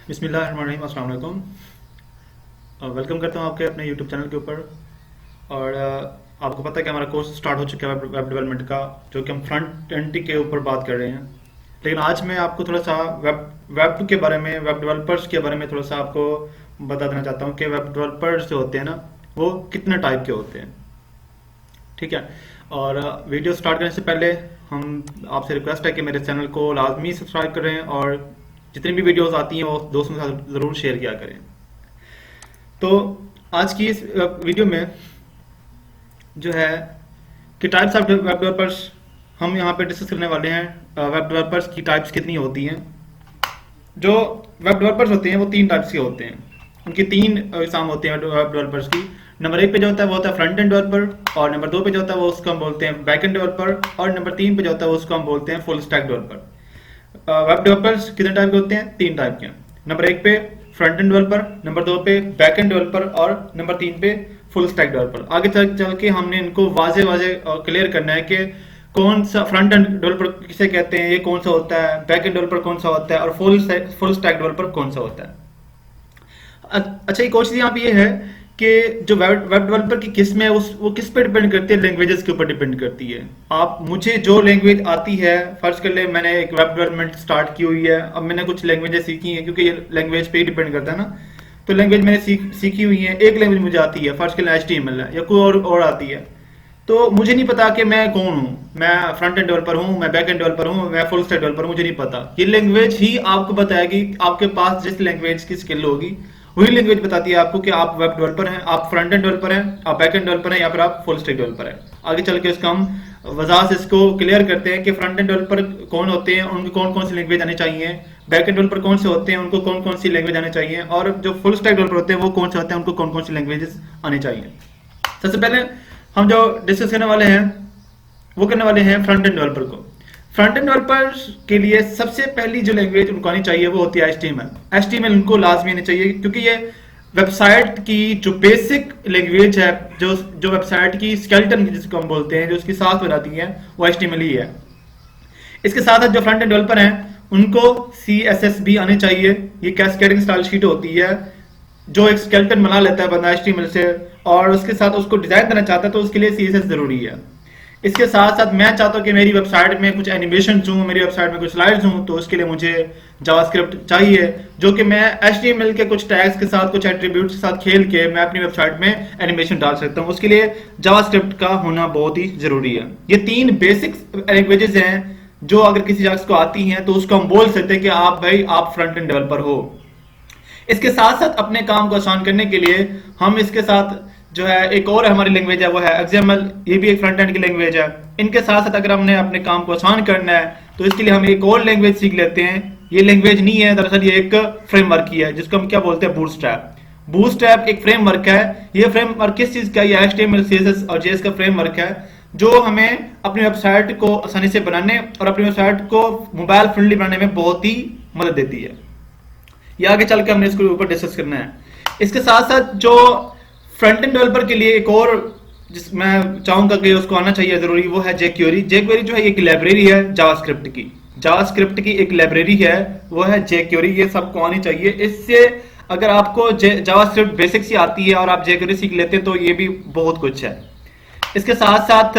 बिस्मिल्लाहिर्रहमानिर्रहीम, अस्सलाम वालेकुम। वेलकम करता हूँ आपके अपने यूट्यूब चैनल के ऊपर। और आपको पता है कि हमारा कोर्स स्टार्ट हो चुका है वेब डेवलपमेंट का, जो कि हम फ्रंट एंड के ऊपर बात कर रहे हैं। लेकिन आज मैं आपको थोड़ा सा वेब के बारे में, वेब डेवलपर्स के बारे में थोड़ा सा आपको बता देना चाहता हूँ कि वेब डेवलपर्स जो होते हैं ना, वो कितने टाइप के होते हैं। ठीक है। और वीडियो स्टार्ट करने से पहले हम आपसे रिक्वेस्ट है कि मेरे चैनल को लाजमी सब्सक्राइब करें और जितनी भी वीडियोस आती हैं वो दोस्तों के साथ ज़रूर शेयर किया करें। तो आज की इस वीडियो में जो है कि टाइप्स ऑफ वेब डेवलपर्स हम यहाँ पे डिस्कस करने वाले हैं। वेब डेवलपर्स की टाइप्स कितनी होती हैं। जो वेब डेवलपर्स होते हैं वो तीन टाइप्स के होते हैं। उनकी तीन इकसाम होते हैं वेब डेवलपर्स की। नंबर एक पे जो होता है वो होता है फ्रंट एंड डेवलपर, और नंबर दो पे जो होता है वो उसको हम बोलते हैं बैक एंड डेवलपर, और नंबर तीन पे जो होता है वो उसको हम बोलते हैं full stack developer. Web developers कितने टाइप के होते हैं? तीन टाइप के। नंबर एक पे फ्रंट एंड डेवलपर, नंबर दो पे बैक एंड डेवलपर, और नंबर तीन पे फुल स्टैक डेवलपर। आगे चल के हमने इनको वाजे क्लियर करना है कि कौन सा फ्रंट एंड डेवलपर किसे कहते हैं, ये कौन सा होता है, बैक एंड डेवलपर कौन सा होता है, और फुल स्टैक डेवलपर कौन सा होता है। अच्छा, एक और चीज यहाँ पे ये है कि जो वेब डेवलपर की किस्म है वो किस पे डिपेंड करती है? लैंग्वेजेस के ऊपर डिपेंड करती है। आप मुझे जो लैंग्वेज आती है, फर्ज कर ले मैंने एक वेब डेवलपमेंट स्टार्ट की हुई है, अब मैंने कुछ लैंग्वेजेस सीखी हैं, क्योंकि ये लैंग्वेज पे ही डिपेंड करता है ना। तो लैंग्वेज मैंने सीखी हुई है, एक लैंग्वेज मुझे आती है, फर्ज कर ले HTML है या कोई और आती है, तो मुझे नहीं पता कि मैं कौन हूँ। मैं फ्रंट एंड डेवलपर हूँ, मैं बैक एंड डेवलपर हूँ, मैं फुल स्टैक डेवलपर हूँ, मुझे नहीं पता। ये लैंग्वेज ही आपको बताएगी। आपके पास जिस लैंग्वेज की स्किल होगी वही लैंग्वेज बताती है आपको कि आप वेब डेवलपर हैं, आप फ्रंट एंड डेवलपर हैं, आप बैक एंड डेवलपर हैं, या फिर आप फुल स्टैक डेवलपर हैं। आगे चल के इसका हम वजह से इसको क्लियर करते हैं कि फ्रंट एंड डेवलपर कौन होते हैं, उनको कौन कौन सी लैंग्वेज आनी चाहिए, बैक एंड डेवलपर कौन से होते हैं, उनको कौन कौन सी लैंग्वेज आनी चाहिए, और जो फुल स्टैक डेवलपर होते हैं वो कौन से होते हैं, उनको कौन कौन सी लैंग्वेजेस आनी चाहिए। सबसे पहले हम जो डिस्कस करने वाले हैं वो करने वाले हैं फ्रंट एंड डेवलपर को। फ्रंट एंड डेवलपर के लिए सबसे पहली जो लैंग्वेज उनको आनी चाहिए वो होती है HTML। HTML उनको लाजमी आनी चाहिए, क्योंकि ये वेबसाइट की जो बेसिक लैंग्वेज है, जो वेबसाइट की स्केलेटन जिसको हम बोलते हैं, जो उसकी साथ बनाती है, वो HTML ही है। इसके साथ साथ जो फ्रंट एंड डेवलपर हैं उनको CSS भी आने चाहिए। ये कैस्केडिंग स्टाइल शीट होती है, जो एक स्केलेटन बना लेता है बंदा HTML से, और उसके साथ उसको डिजाइन करना चाहता है तो उसके लिए CSS जरूरी है। इसके साथ साथ मैं चाहता हूं कि मेरी वेबसाइट में कुछ एनिमेशन हूं, मेरी वेबसाइट में कुछ स्लाइड्स हूं, तो उसके लिए मुझे जावास्क्रिप्ट चाहिए, जो कि मैं HTML के कुछ टैग्स के साथ, कुछ एट्रीब्यूट्स के साथ खेल के मैं अपनी वेबसाइट में एनिमेशन डाल सकता हूं। उसके लिए जावास्क्रिप्ट का होना बहुत ही जरूरी है। ये तीन बेसिक लैंग्वेजेस हैं जो अगर किसी शख्स को आती हैं तो उसको हम बोल सकते हैं कि आप भाई आप फ्रंट एंड डेवलपर हो। इसके साथ साथ अपने काम को आसान करने के लिए हम इसके साथ जो है एक और हमारी लैंग्वेज है वो है XML। ये भी एक फ्रंट एंड की लैंग्वेज है। इनके साथ साथ अगर हमने अपने काम को आसान करना है तो इसके लिए हम एक और लैंग्वेज सीख लेते हैं। ये लैंग्वेज नहीं है, दरअसल ये एक फ्रेमवर्क ही है, जिसको हम क्या बोलते हैं, बूटस्ट्रैप। बूटस्ट्रैप एक फ्रेमवर्क है। ये फ्रेमवर्क किस चीज का? ये HTML, CSS और JS का फ्रेमवर्क है, जो हमें अपनी वेबसाइट को आसानी से बनाने और अपनी वेबसाइट को मोबाइल फ्रेंडली बनाने में बहुत ही मदद देती है। ये आगे चल के हमने इसके ऊपर डिस्कस करना है। इसके साथ साथ जो फ्रंट एंड डेवलपर के लिए एक और जिस मैं चाहूंगा कि उसको आना चाहिए जरूरी, वो है jQuery। jQuery जो है एक लाइब्रेरी है जावास्क्रिप्ट की। जावास्क्रिप्ट की एक लाइब्रेरी है, वो है jQuery। ये सबको आनी चाहिए। इससे अगर आपको जावास्क्रिप्ट बेसिक्स ही आती है और आप jQuery सीख लेते हैं तो ये भी बहुत कुछ है। इसके साथ साथ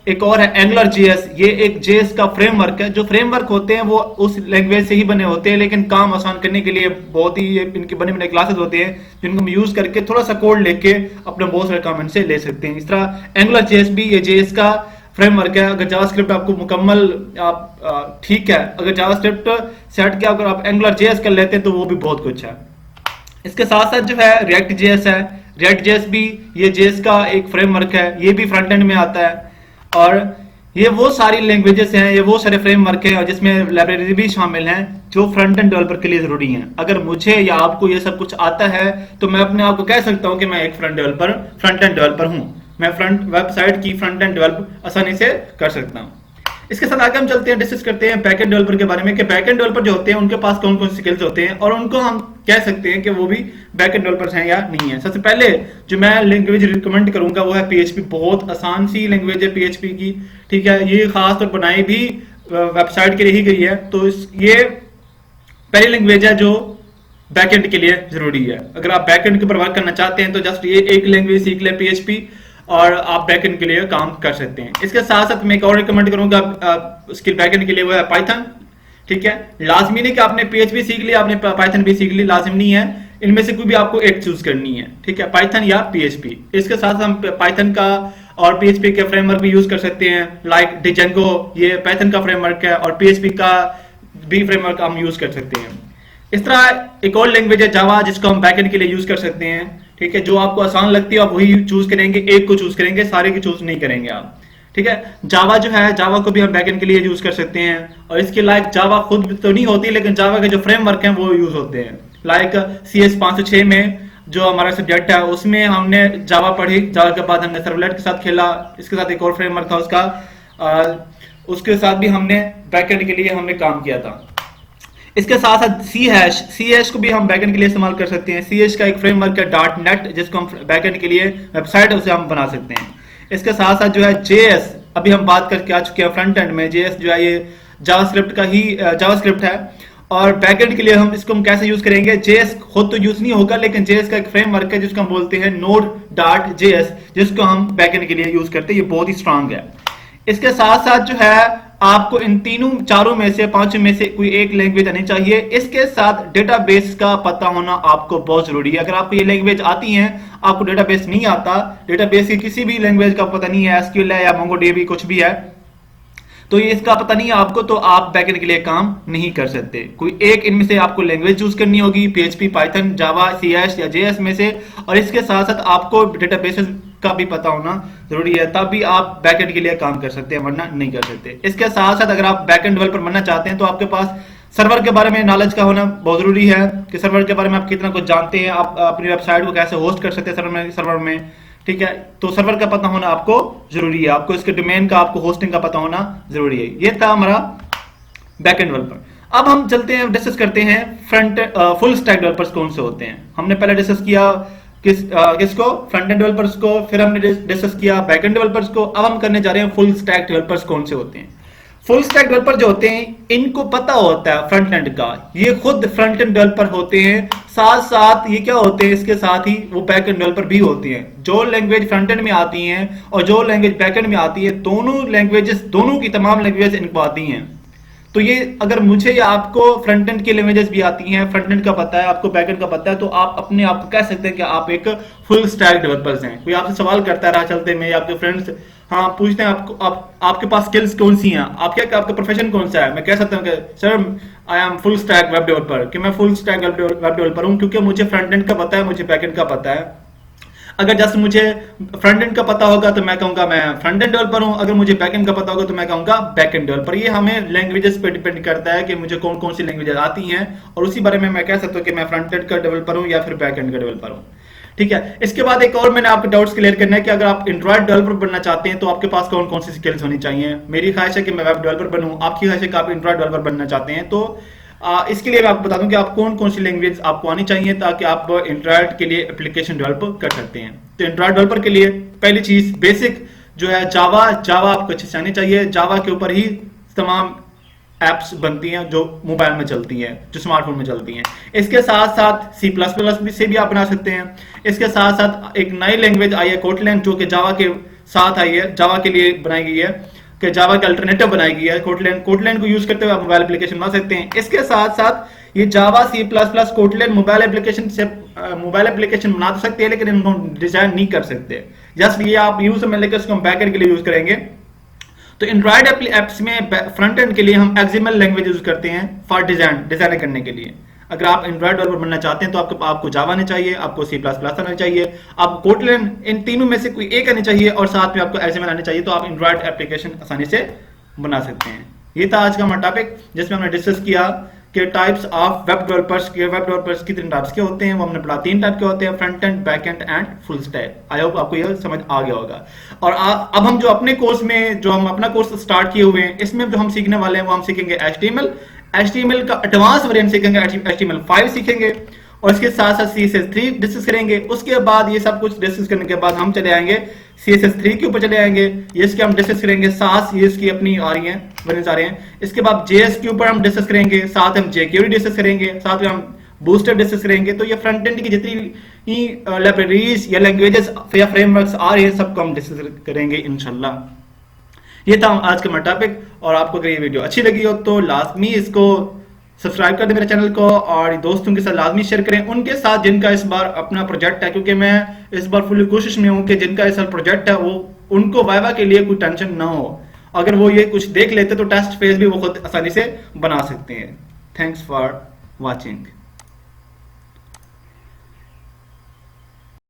एक और है AngularJS। ये एक JS का फ्रेमवर्क है। जो फ्रेमवर्क होते हैं वो उस लैंग्वेज से ही बने होते हैं, लेकिन काम आसान करने के लिए बहुत ही इनके बने बने क्लासेस होते हैं, जिनको हम यूज करके थोड़ा सा कोड लेके अपने बहुत सारे काम से ले सकते हैं। इस तरह AngularJS भी ये JS का फ्रेमवर्क है। अगर जावास्क्रिप्ट आपको मुकम्मल आप ठीक है, अगर जावास्क्रिप्ट सेट किया अगर आप AngularJS कर लेते हैं तो वो भी बहुत कुछ है। इसके साथ साथ जो है React.js है। React.js भी ये JS का एक फ्रेमवर्क है, ये भी फ्रंट एंड में आता है। और ये वो सारी लैंग्वेजेस हैं, ये वो सारे फ्रेमवर्क हैं, और जिसमें लाइब्रेरी भी शामिल हैं जो फ्रंट एंड डेवलपर के लिए जरूरी हैं। अगर मुझे या आपको ये सब कुछ आता है तो मैं अपने आप को कह सकता हूं कि मैं एक फ्रंट एंड डेवलपर हूं। मैं वेबसाइट की फ्रंट एंड डेवलप आसानी से कर सकता हूं। इसके साथ आगे हम चलते हैं, डिस्कस करते हैं बैक एंड डेवलपर के बारे में कि बैक एंड डेवलपर जो होते हैं उनके पास कौन कौन सी स्किल्स होते हैं और उनको हम कह सकते हैं कि वो भी बैक एंड डेवलपर्स हैं या नहीं है। सबसे पहले जो मैं लैंग्वेज रिकमेंड करूंगा वो है PHP। बहुत आसान सी लैंग्वेज है PHP की, ठीक है। ये खास तौर बनाई भी वेबसाइट के लिए ही गई है। तो ये पहली लैंग्वेज है जो बैकएंड के लिए जरूरी है। अगर आप बैकएंड के ऊपर वर्क करना चाहते हैं तो जस्ट ये एक लैंग्वेज सीख ले PHP और आप बैकएंड के लिए काम कर सकते हैं। इसके साथ साथ मैं एक और रिकमेंड करूंगा स्किल बैकएंड के लिए, वो है पाइथन। ठीक है, लाजमी नहीं कि आपने PHP सीख लिया आपने पाइथन भी सीख ली, लाजिम नहीं है, इनमें से कोई भी आपको एक चूज करनी है। ठीक है, पाइथन या PHP। इसके साथ हम पाइथन का और PHP के फ्रेमवर्क भी यूज कर सकते हैं, लाइक डिजेंगो, ये पाइथन का फ्रेमवर्क है और PHP का भी फ्रेमवर्क हम यूज कर सकते हैं। इस तरह एक और लैंग्वेज है जावा, जिसको हम बैकएंड के लिए यूज कर सकते हैं। ठीक है, जो आपको आसान लगती है आप वही चूज करेंगे, एक को चूज करेंगे, सारे की चूज नहीं करेंगे आप। ठीक है, जावा जो है, जावा को भी हम बैकएंड के लिए यूज कर सकते हैं और इसके लाइक जावा खुद तो नहीं होती, लेकिन जावा के जो फ्रेमवर्क हैं वो यूज होते हैं। लाइक CS 506 में जो हमारा सब्जेक्ट है उसमें हमने जावा पढ़ी, जावा के बाद हमने सर्वलेट के साथ खेला, इसके साथ एक और फ्रेमवर्क था उसका, उसके साथ भी हमने बैकएंड के लिए हमने काम किया था। इसके साथ साथ सी हैश को भी हम बैकएंड के लिए इस्तेमाल कर सकते हैं। सी हैश का एक फ्रेमवर्क है .NET, जिसको हम बैकएंड के लिए वेबसाइट उसे हम बना सकते हैं। इसके साथ साथ जो है JS, अभी हम बात करके आ चुके हैं फ्रंट एंड में, JS जो है ये जावास्क्रिप्ट का ही जावास्क्रिप्ट है और बैकएंड के लिए हम इसको हम कैसे यूज करेंगे। JS खुद तो यूज नहीं होगा, लेकिन JS का एक फ्रेमवर्क है जिसको हम बोलते हैं Node.js, जिसको हम बैकएंड के लिए यूज करते हैं, ये बहुत ही स्ट्रांग है। इसके साथ साथ जो है आपको इन तीनों चारों में से पांचों में से कोई एक लैंग्वेज आनी चाहिए। इसके साथ डेटाबेस का पता होना आपको बहुत जरूरी है। अगर आपको ये लैंग्वेज आती है, आपको डेटाबेस नहीं आता, डेटाबेस की किसी भी लैंग्वेज का पता नहीं है, SQL है या MongoDB कुछ भी है, तो ये इसका पता नहीं है आपको, तो आप बैकएंड के लिए काम नहीं कर सकते। कोई एक इनमें से आपको लैंग्वेज चूज करनी होगी, PHP, पाइथन, जावा, CS या JS में से, और इसके साथ साथ आपको डेटाबेसेस का भी पता होना जरूरी है, तभी आप बैकएंड के लिए काम कर सकते हैं, वरना नहीं कर सकते। इसके साथ साथ अगर आप बैकएंड डेवलपर बनना चाहते हैं तो आपके पास सर्वर के बारे में नॉलेज का होना बहुत जरूरी है, कि सर्वर के बारे में आप कितना कुछ जानते हैं, आप अपनी वेबसाइट को कैसे होस्ट कर सकते हैं सर्वर में। ठीक है, तो सर्वर का पता होना आपको जरूरी है, आपको इसके डोमेन का, आपको होस्टिंग का पता होना जरूरी है। ये था हमारा बैकएंड डेवलपर। अब हम चलते हैं, डिस्कस करते हैं फुल स्टैक डेवलपर्स कौन से होते हैं। हमने पहले डिस्कस किया किसको, फ्रंट एंड डेवलपर्स को, फिर हमने डिस्कस किया बैकएंड डेवलपर्स को। अब हम करने जा रहे हैं फुल स्टैक डेवलपर्स कौन से होते हैं। फुल स्टैक डेवलपर जो होते हैं, इनको पता होता है फ्रंट एंड का, ये खुद फ्रंट एंड डेवलपर होते हैं, साथ साथ ये क्या होते हैं, इसके साथ ही वो बैक एंड डेवलपर भी होते हैं। जो लैंग्वेज फ्रंट एंड में आती हैं और जो लैंग्वेज बैक एंड में आती है, दोनों लैंग्वेजेस, दोनों की तमाम लैंग्वेज इनको आती हैं। तो ये अगर मुझे या आपको फ्रंट एंड की लैंग्वेजेस भी आती हैं, फ्रंट एंड का पता है, आपको बैक एंड का पता है, तो आप अपने आप को कह सकते हैं कि आप एक फुल स्टैक डेवलपर्स हैं। कोई आपसे सवाल करता है राह चलते में, आपके फ्रेंड्स हाँ पूछते हैं आपको, आपके पास स्किल्स कौन सी हैं, आप क्या आपका प्रोफेशन कौन सा है, मैं कह सकता हूँ कि sir I am full stack web developer, कि मैं फुल स्टैक वेब डेवलपर हूँ, क्योंकि मुझे फ्रंट एंड का पता है, मुझे बैक एंड का पता है। अगर जस्ट मुझे फ्रंट एंड का पता होगा तो मैं कहूंगा मैं फ्रंट एंड डेवलपर हूं, अगर मुझे बैक एंड का पता होगा तो मैं कहूंगा बैक एंड डेवलपर। ये हमें लैंग्वेजेस पे डिपेंड करता है कि मुझे कौन कौन सी लैंग्वेजेस आती हैं, और उसी बारे में मैं कह सकता हूं कि मैं फ्रंट एंड का डेवलपर हूं या फिर बैक एंड का डेवलपर हूं। ठीक है, इसके बाद एक और मैंने आपके डाउट्स क्लियर करना है कि अगर आप एंड्रॉइड डेवलपर बनना चाहते हैं तो आपके पास कौन कौन सी स्किल्स होनी चाहिए। मेरी ख्वाहिश है कि मैं वेब डेवलपर बनूं, आपकी ख्वाहिश है कि आप एंड्रॉइड डेवलपर बनना चाहते हैं, तो इसके लिए मैं आपको बता दूं कि आप कौन कौन सी लैंग्वेज आपको आनी चाहिए ताकि आप एंड्रॉइड के लिए एप्लीकेशन डेवलप कर सकते हैं। तो एंड्रॉइड डेवलपर के लिए पहली चीज बेसिक जो है जावा आपको अच्छे से आनी चाहिए। जावा के ऊपर ही तमाम एप्स बनती हैं जो मोबाइल में चलती हैं, जो स्मार्टफोन में चलती हैं। इसके साथ साथ C++ से भी आप बना सकते हैं। इसके साथ साथ एक नई लैंग्वेज आई है कोटलैन, जो कि जावा के साथ आई है, जावा के लिए बनाई गई है, कि जावा के अल्टरनेटिव बनाई गई है कोटलैन को यूज करते हुए आप मोबाइल एप्लीकेशन बना सकते हैं। इसके साथ साथ ये जावा C++ कोटलैन मोबाइल एप्लीकेशन बना सकते हैं, लेकिन इनको डिजाइन नहीं कर सकते। जस्ट ये आप यूज में लेकर इसको हम बैकएंड के लिए यूज करेंगे। तो एंड्रॉइड एप्स में फ्रंट एंड के लिए हम XML लैंग्वेज यूज करते हैं फॉर डिजाइन करने के लिए। अगर आप एंड्रॉइड डेवलपर बनना चाहते हैं तो आपको जावा आना चाहिए, आपको C++ आना चाहिए, आपको कोटलैन, इन तीनों में से कोई एक आनी चाहिए, और साथ में आपको XML आनी चाहिए, तो आप एंड्रॉइड एप्लीकेशन आसानी से बना सकते हैं। ये था आज का हमारा टॉपिक, जिसमें हमने डिस्कस किया कि टाइप्स ऑफ वेब डेवलपर्स कितने टाइप्स के होते हैं। वो हमने पढ़ा 3 टाइप के होते हैं, front end, back and and full stack. I hope आपको यह समझ आ गया होगा। और अब हम जो अपने कोर्स में, जो हम अपना कोर्स स्टार्ट किए हुए हैं, इसमें जो हम सीखने वाले हैं वो हम सीखेंगे HTML का एडवांस वेरिएंट सीखेंगे, HTML5 सीखेंगे, और इसके साथ साथ CSS3 डिस्कस करेंगे। उसके बाद ये सब कुछ डिस्कस करने के बाद हम चले आएंगे CSS3 के ऊपर चले आएंगे, ये इसके हम डिस्कस करेंगे। साथ ये इसकी अपनी आ रही हैं, वेरिएंट्स आ रहे हैं। इसके बाद JS के ऊपर हम डिस्कस करेंगे, साथ हम jQuery डिस्कस करेंगे, साथ में हम बूस्टर डिस्कस करेंगे। तो ये फ्रंट एंड की जितनी ही लाइब्रेरीज या लैंग्वेजेस या फ्रेमवर्क्स आ रही है सबको हम डिस्कस करेंगे इंशाल्लाह। ये था आज का मेरा टॉपिक। और आपको अगर ये वीडियो अच्छी लगी हो तो लाजमी इसको सब्सक्राइब कर दें मेरे चैनल को, और दोस्तों के साथ लाजमी शेयर करें, उनके साथ जिनका इस बार अपना प्रोजेक्ट है, क्योंकि मैं इस बार फुल कोशिश में हूं कि जिनका इस बार प्रोजेक्ट है वो उनको वाइवा के लिए कोई टेंशन ना हो। अगर वो ये कुछ देख लेते तो टेस्ट फेज भी वो खुद आसानी से बना सकते हैं। Thanks for watching.